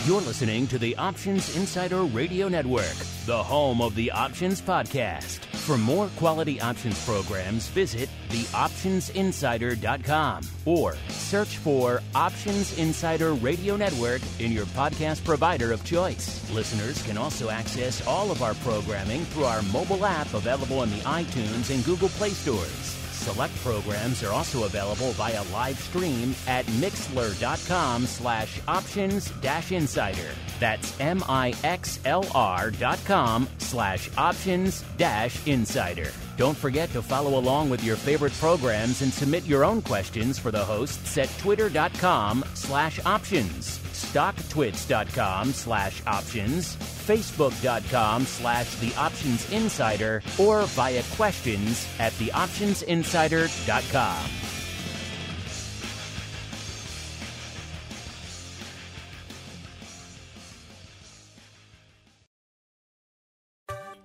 You're listening to the Options Insider Radio Network, the home of the Options Podcast. For more quality options programs, visit theoptionsinsider.com or search for Options Insider Radio Network in your podcast provider of choice. Listeners can also access all of our programming through our mobile app available in the iTunes and Google Play stores. Select programs are also available via live stream at mixlr.com/options-insider. That's mixlr.com/options-insider. Don't forget to follow along with your favorite programs and submit your own questions for the hosts at twitter.com/options, stocktwits.com/options, facebook.com/theoptionsinsider, or via questions at theoptionsinsider.com.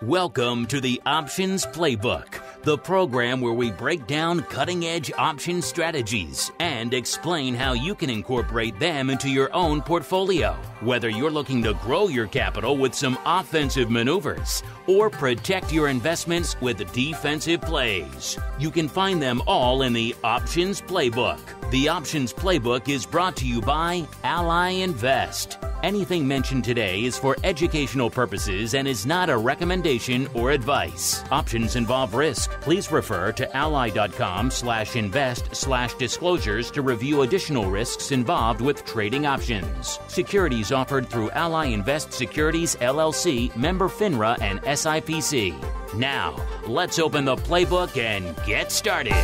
Welcome to the Options Playbook, the program where we break down cutting-edge option strategies and explain how you can incorporate them into your own portfolio. Whether you're looking to grow your capital with some offensive maneuvers or protect your investments with defensive plays, you can find them all in the Options Playbook. The Options Playbook is brought to you by Ally Invest. Anything mentioned today is for educational purposes and is not a recommendation or advice. Options involve risk. Please refer to ally.com/invest/disclosures to review additional risks involved with trading options. Securities offered through Ally Invest Securities LLC, member FINRA and SIPC. Now, let's open the playbook and get started.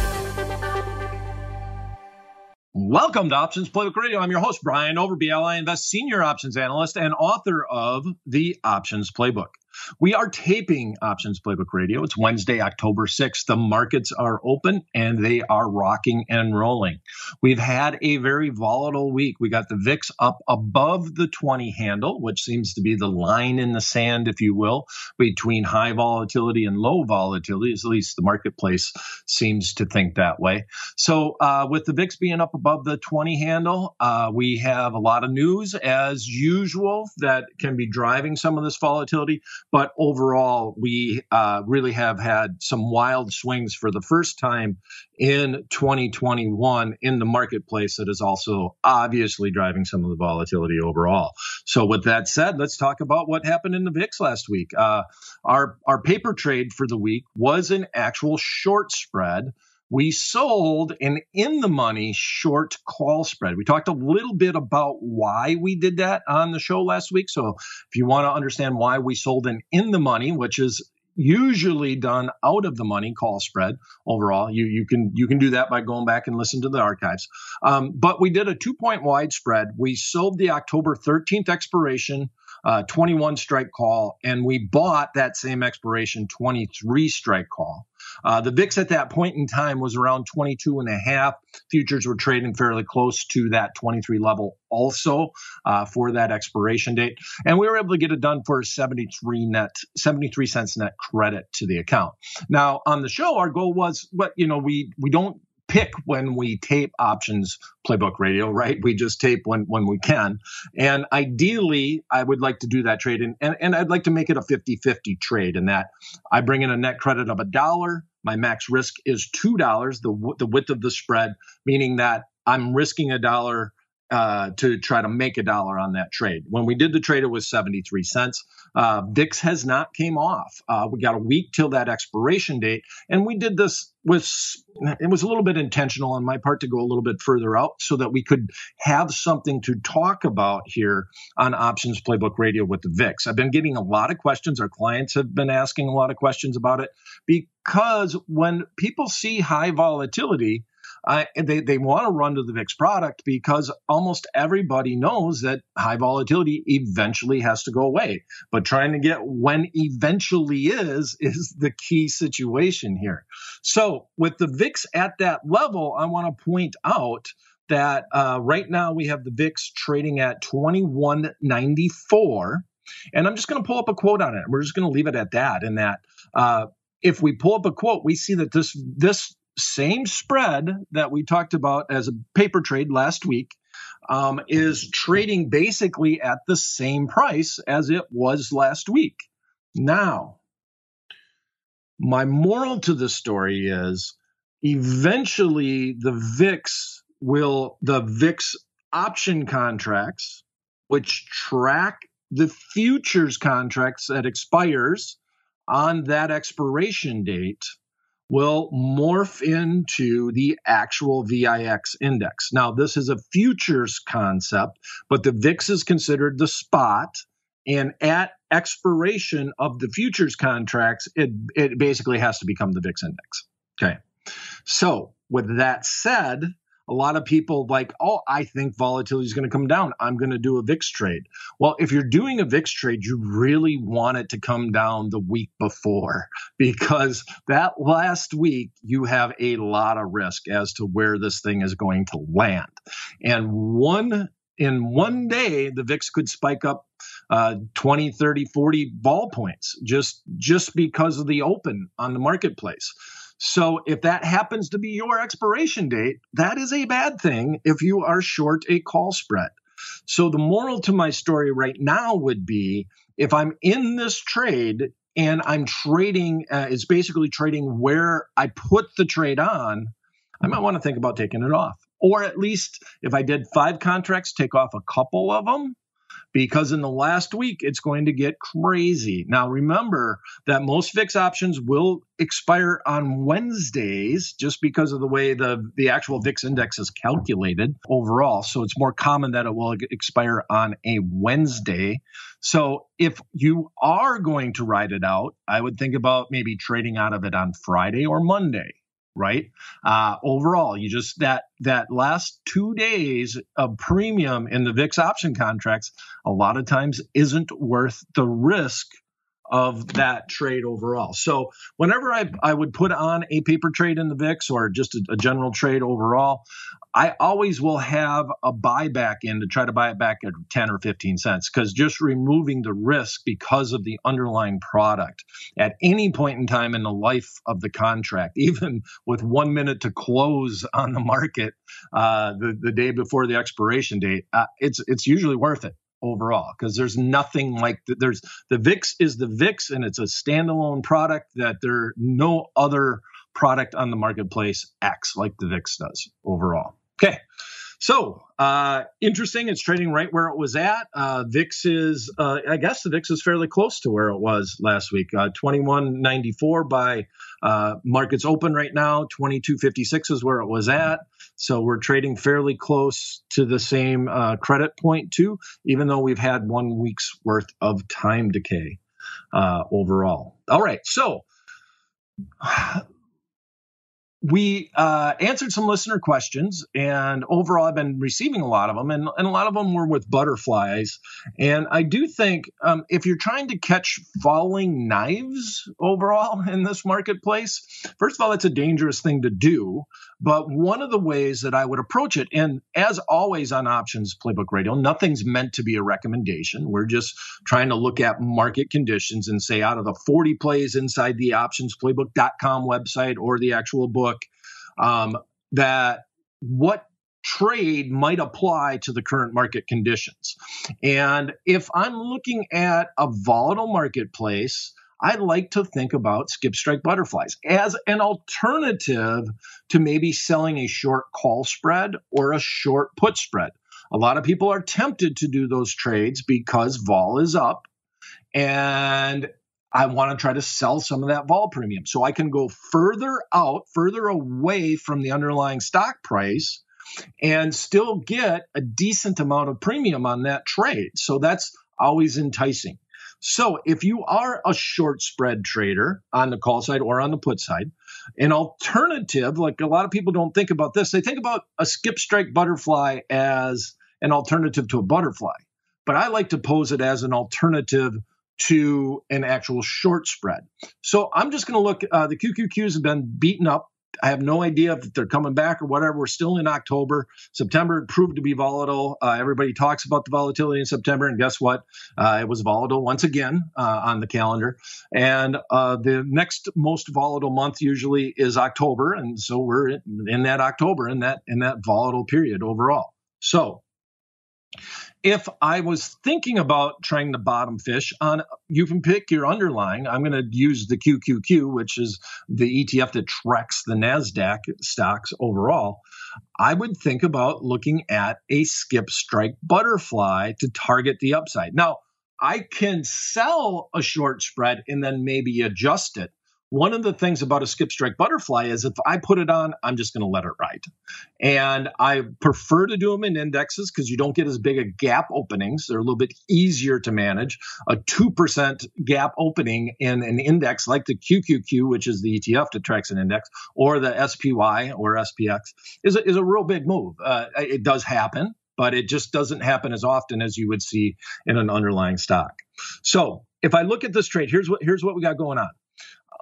Welcome to Options Playbook Radio. I'm your host, Brian Overby, Ally Invest Senior Options Analyst and author of the Options Playbook. We are taping Options Playbook Radio. It's Wednesday, October 6th. The markets are open and they are rocking and rolling. We've had a very volatile week. We got the VIX up above the 20 handle, which seems to be the line in the sand, if you will, between high volatility and low volatility. At least the marketplace seems to think that way. So with the VIX being up above the 20 handle, we have a lot of news as usual that can be driving some of this volatility. But overall, we really have had some wild swings for the first time in 2021 in the marketplace that is also obviously driving some of the volatility overall. So with that said, let's talk about what happened in the VIX last week. Our paper trade for the week was an actual short spread. We sold an in-the-money short call spread. We talked a little bit about why we did that on the show last week. So if you want to understand why we sold an in-the-money, which is usually done out of the money call spread overall, you can do that by going back and listen to the archives. But we did a 2-point wide spread. We sold the October 13th expiration 21 strike call, and we bought that same expiration 23 strike call. The VIX at that point in time was around 22.5. Futures were trading fairly close to that 23 level also for that expiration date. And we were able to get it done for a 73 cents net credit to the account. Now, on the show, our goal was, we don't pick when we tape Options Playbook Radio, right? We just tape when we can. And ideally, I would like to do that trade. And I'd like to make it a 50-50 trade in that I bring in a net credit of $1. My max risk is $2, the width of the spread, meaning that I'm risking $1 to try to make $1 on that trade. When we did the trade, it was 73 cents. VIX has not came off. We got a week till that expiration date. And we did this it was a little bit intentional on my part to go a little bit further out so that we could have something to talk about here on Options Playbook Radio with the VIX. I've been getting a lot of questions. Our clients have been asking a lot of questions about it because when people see high volatility, they want to run to the VIX product because almost everybody knows that high volatility eventually has to go away. But trying to get when eventually is the key situation here. So with the VIX at that level, I want to point out that right now we have the VIX trading at 2194. And I'm just going to pull up a quote on it. We're just going to leave it at that. And that if we pull up a quote, we see that this same spread that we talked about as a paper trade last week is trading basically at the same price as it was last week. Now, my moral to the story is eventually the VIX option contracts, which track the futures contracts that expires on that expiration date, will morph into the actual VIX index. Now, this is a futures concept, but the VIX is considered the spot. And at expiration of the futures contracts, it basically has to become the VIX index. Okay. So with that said, a lot of people like, oh, I think volatility is going to come down. I'm going to do a VIX trade. Well, if you're doing a VIX trade, you really want it to come down the week before, because that last week you have a lot of risk as to where this thing is going to land. And in one day, the VIX could spike up 20, 30, 40 vol points just because of the open on the marketplace. So if that happens to be your expiration date, that is a bad thing if you are short a call spread. So the moral to my story right now would be, if I'm in this trade and I'm trading, it's basically trading where I put the trade on, I might want to think about taking it off. Or at least if I did 5 contracts, take off a couple of them, because in the last week, it's going to get crazy. Now, remember that most VIX options will expire on Wednesdays just because of the way the actual VIX index is calculated overall. So it's more common that it will expire on a Wednesday. So if you are going to ride it out, I would think about maybe trading out of it on Friday or Monday. Right? Overall, you just that last 2 days of premium in the VIX option contracts a lot of times isn't worth the risk of that trade overall. So whenever I would put on a paper trade in the VIX or just a general trade overall, I always will have a buyback in to try to buy it back at 10 or 15 cents, because just removing the risk because of the underlying product at any point in time in the life of the contract, even with 1 minute to close on the market the day before the expiration date, it's usually worth it overall, because there's nothing like the VIX is the VIX, and it's a standalone product that there no other product on the marketplace acts like the VIX does overall. Okay. So, interesting. It's trading right where it was at. VIX is, I guess the VIX is fairly close to where it was last week. 2194 by markets open right now. 2256 is where it was at. So we're trading fairly close to the same credit point too, even though we've had 1 week's worth of time decay overall. All right. So we answered some listener questions, and overall I've been receiving a lot of them, and a lot of them were with butterflies. And I do think if you're trying to catch falling knives overall in this marketplace, first of all, it's a dangerous thing to do. But one of the ways that I would approach it, and as always on Options Playbook Radio, nothing's meant to be a recommendation. We're just trying to look at market conditions and say, out of the 40 plays inside the optionsplaybook.com website or the actual book, that what trade might apply to the current market conditions. And if I'm looking at a volatile marketplace, I like to think about skip strike butterflies as an alternative to maybe selling a short call spread or a short put spread. A lot of people are tempted to do those trades because vol is up, and I want to try to sell some of that vol premium so I can go further out, further away from the underlying stock price and still get a decent amount of premium on that trade. So that's always enticing. So if you are a short spread trader on the call side or on the put side, an alternative, like a lot of people don't think about this, they think about a skip strike butterfly as an alternative to a butterfly. But I like to pose it as an alternative to an actual short spread. So I'm just going to look, the QQQs have been beaten up. I have no idea if they're coming back or whatever. We're still in October. September proved to be volatile. Everybody talks about the volatility in September, and guess what? It was volatile once again on the calendar. And the next most volatile month usually is October, and so we're in that October, in that volatile period overall. So If I was thinking about trying to bottom fish on, you can pick your underlying. I'm going to use the QQQ, which is the ETF that tracks the NASDAQ stocks overall. I would think about looking at a skip strike butterfly to target the upside. Now, I can sell a short spread and then maybe adjust it. One of the things about a skip strike butterfly is if I put it on, I'm just going to let it ride. And I prefer to do them in indexes because you don't get as big a gap openings. They're a little bit easier to manage. A 2% gap opening in an index like the QQQ, which is the ETF that tracks an index, or the SPY or SPX, is a real big move. It does happen, but it just doesn't happen as often as you would see in an underlying stock. So if I look at this trade, here's what we got going on.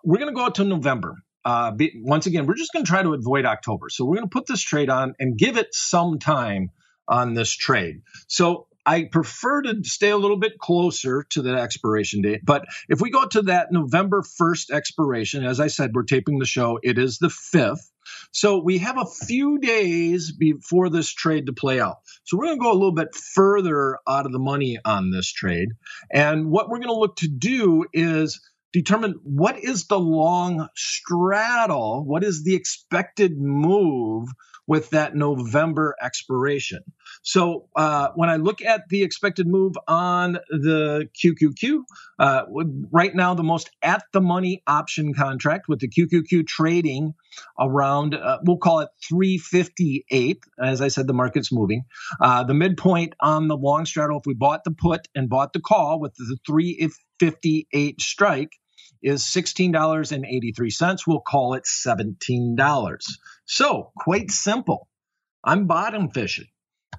We're going to go out to November. Once again, we're just going to try to avoid October. So we're going to put this trade on and give it some time on this trade. So I prefer to stay a little bit closer to the expiration date. But if we go to that November 1st expiration, as I said, we're taping the show. It is the 5th. So we have a few days before this trade to play out. So we're going to go a little bit further out of the money on this trade. And what we're going to look to do is determine what is the long straddle, what is the expected move with that November expiration. So when I look at the expected move on the QQQ, right now the most at-the-money option contract with the QQQ trading around, we'll call it 358. As I said, the market's moving. The midpoint on the long straddle, if we bought the put and bought the call with the 358 strike, is $16.83. We'll call it $17. So quite simple. I'm bottom fishing.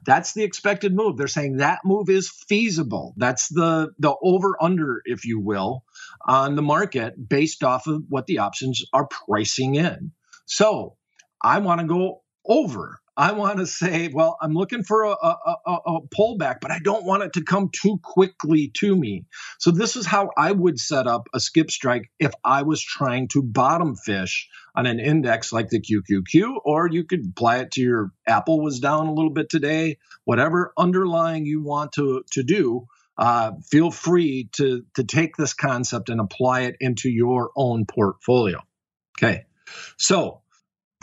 That's the expected move. They're saying that move is feasible. That's the over under, if you will, on the market based off of what the options are pricing in. So I want to go over. I want to say, well, I'm looking for a pullback, but I don't want it to come too quickly to me. So this is how I would set up a skip strike if I was trying to bottom fish on an index like the QQQ, or you could apply it to your Apple was down a little bit today, whatever underlying you want to do. Feel free to take this concept and apply it into your own portfolio. Okay, so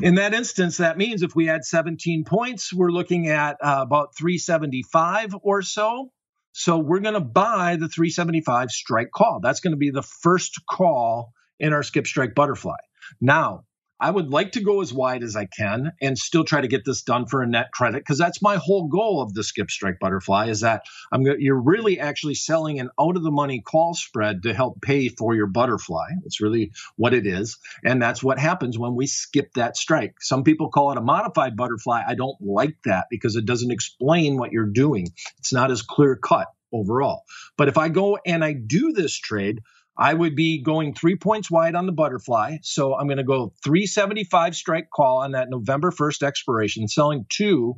in that instance, that means if we had 17 points, we're looking at about 375 or so. So we're going to buy the 375 strike call. That's going to be the first call in our skip strike butterfly. Now, I would like to go as wide as I can and still try to get this done for a net credit, because that's my whole goal of the skip strike butterfly, is that you're really actually selling an out-of-the-money call spread to help pay for your butterfly. It's really what it is, and that's what happens when we skip that strike. Some people call it a modified butterfly. I don't like that because it doesn't explain what you're doing. It's not as clear-cut overall. But if I go and I do this trade, I would be going 3 points wide on the butterfly. So I'm going to go 375 strike call on that November 1st expiration, selling 2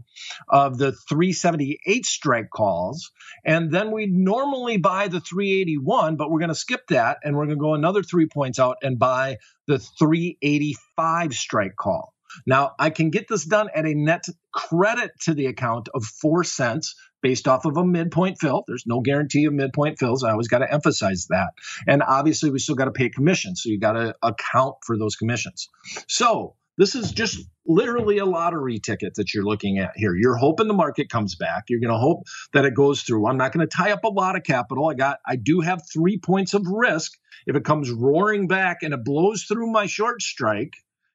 of the 378 strike calls. And then we normally buy the 381, but we're going to skip that. And we're going to go another 3 points out and buy the 385 strike call. Now, I can get this done at a net credit to the account of 4 cents based off of a midpoint fill. There's no guarantee of midpoint fills. I always got to emphasize that. And obviously, we still got to pay commissions. So you got to account for those commissions. So this is just literally a lottery ticket that you're looking at here. You're hoping the market comes back. You're going to hope that it goes through. I'm not going to tie up a lot of capital. I do have 3 points of risk. If it comes roaring back and it blows through my short strike,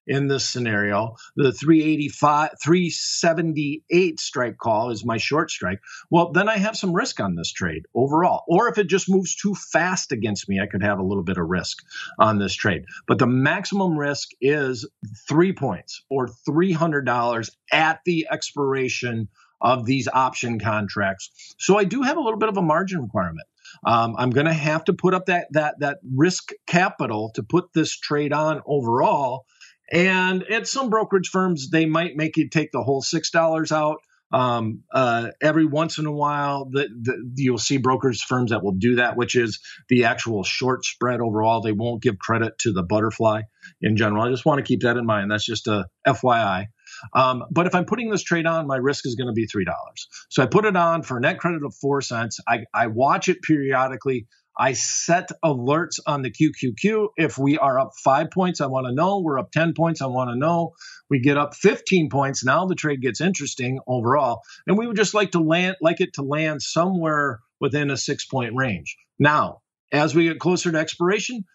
in this scenario, the 378 strike call is my short strike. Well, then I have some risk on this trade overall. Or if it just moves too fast against me, I could have a little bit of risk on this trade. But the maximum risk is 3 points or $300 at the expiration of these option contracts. So I do have a little bit of a margin requirement. I'm going to have to put up that risk capital to put this trade on overall. And at some brokerage firms, they might make you take the whole $6 out. Every once in a while, you'll see brokerage firms that will do that, which is the actual short spread overall. They won't give credit to the butterfly in general. I just want to keep that in mind. That's just a FYI. But if I'm putting this trade on, my risk is going to be $3. So I put it on for a net credit of 4 cents. I watch it periodically. I set alerts on the QQQ. If we are up 5 points, I want to know. We're up 10 points, I want to know. We get up 15 points. Now the trade gets interesting overall. And we would just like it to land somewhere within a 6-point range. Now, as we get closer to expiration,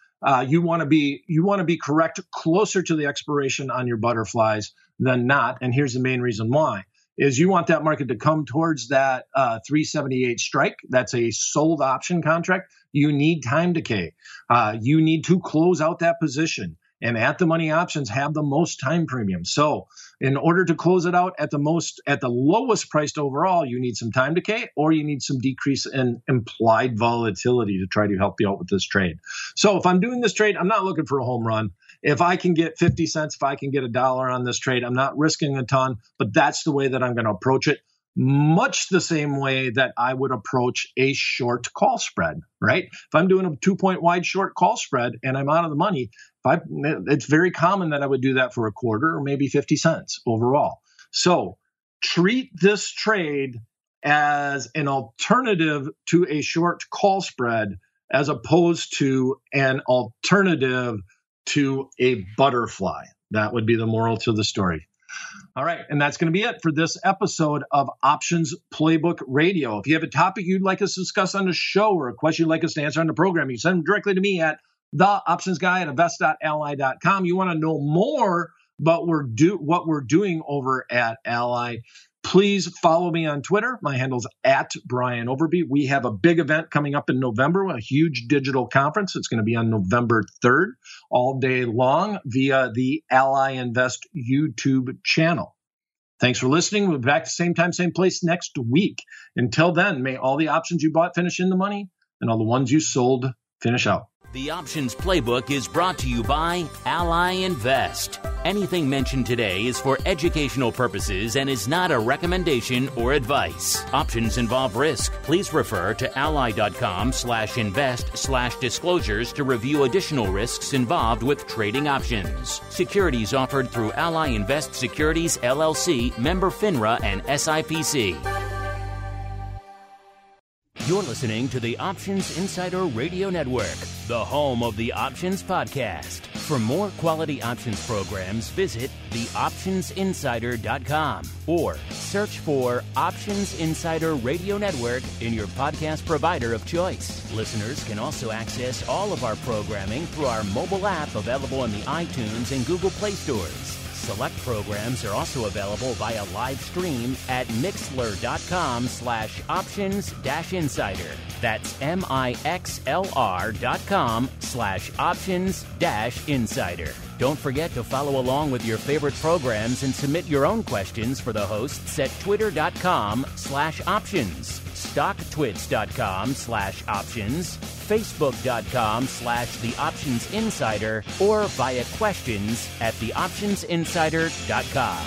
you want to be correct closer to the expiration on your butterflies than not. And here's the main reason why. Is you want that market to come towards that 378 strike. That's a sold option contract. You need time decay. You need to close out that position. And at the money options have the most time premium. So in order to close it out at the lowest priced overall, you need some time decay or you need some decrease in implied volatility to try to help you out with this trade. So if I'm doing this trade, I'm not looking for a home run. If I can get 50 cents, if I can get $1 on this trade, I'm not risking a ton, but that's the way that I'm going to approach it. Much the same way that I would approach a short call spread, right? If I'm doing a 2-point wide short call spread and I'm out of the money, it's very common that I would do that for a quarter or maybe 50 cents overall. So treat this trade as an alternative to a short call spread as opposed to an alternative to a butterfly. That would be the moral to the story. All right, and that's going to be it for this episode of Options Playbook Radio. If you have a topic you'd like us to discuss on the show or a question you'd like us to answer on the program, you send them directly to me at theoptionsguy@invest.ally.com. You want to know more about what we're doing over at Ally, please follow me on Twitter. My handle's @BrianOverby. We have a big event coming up in November, a huge digital conference. It's going to be on November 3rd, all day long via the Ally Invest YouTube channel. Thanks for listening. We'll be back at the same time, same place next week. Until then, may all the options you bought finish in the money and all the ones you sold finish out. The Options Playbook is brought to you by Ally Invest. Anything mentioned today is for educational purposes and is not a recommendation or advice. Options involve risk. Please refer to ally.com/invest/disclosures to review additional risks involved with trading options. Securities offered through Ally Invest Securities, LLC, member FINRA and SIPC. You're listening to the Options Insider Radio Network, the home of the Options Podcast. For more quality options programs, visit theoptionsinsider.com or search for Options Insider Radio Network in your podcast provider of choice. Listeners can also access all of our programming through our mobile app available in the iTunes and Google Play stores. Select programs are also available via live stream at mixlr.com/options-insider. That's mixlr.com/options-insider. Don't forget to follow along with your favorite programs and submit your own questions for the hosts at twitter.com/options, stocktwits.com/options, facebook.com/theoptionsinsider, or via questions@theoptionsinsider.com.